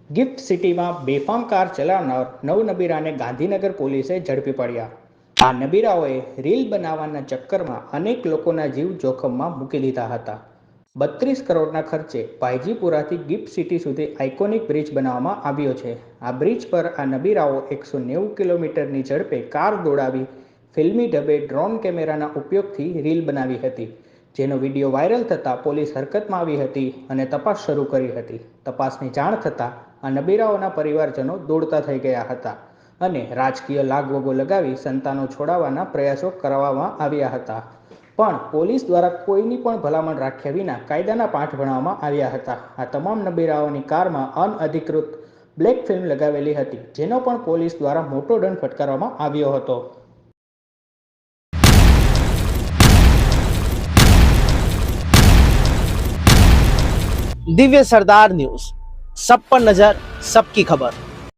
Gift સિટીમાં બેફામ car ચલાવનાર નવનબીરાને ગાંધીનગર પોલીસે ઝડપી પડ્યા. આ નબીરાઓએ રીલ બનાવવાના ચક્કરમાં અનેક લોકોના જીવ જોખમમાં મૂકી દીધા હતા. 32 કરોડના ખર્ચે ભાઈજીપુરાથી ગિફ્ટ સિટી સુધી આઇકોનિક બ્રિજ બનાવવામાં આવ્યો છે. આ બ્રિજ પર આ નબીરાઓ 190 કિલોમીટરની ઝડપે કાર દોડાવી ફિલ્મી ઢબે ડ્રોન કેમેરાના ઉપયોગથી રીલ બનાવી હતી, જેનો વિડીયો વાયરલ થતાં પોલીસ હરકતમાં આવી હતી અને તપાસ શરૂ કરી હતી. તપાસની જાણ થતાં આ નબીરાઓના પરિવારજનો દોડતા થઈ ગયા હતા અને રાજકીય લાગવગો લગાવી સંતાનો છોડાવવાના પ્રયાસો કરવામાં આવ્યા હતા, પણ પોલીસ દ્વારા કોઈની પણ ભલામણ રાખ્યા વિના કાયદાના પાઠ ભણાવવામાં આવ્યા હતા. આ તમામ નબીરાઓની કારમાં અનઅધિકૃત બ્લેક ફિલ્મ લગાવેલી હતી, જેનો પણ પોલીસ દ્વારા મોટો દંડ ફટકારવામાં આવ્યો હતો. दिव्य सरदार न्यूज, सब पर नजर, सबकी खबर।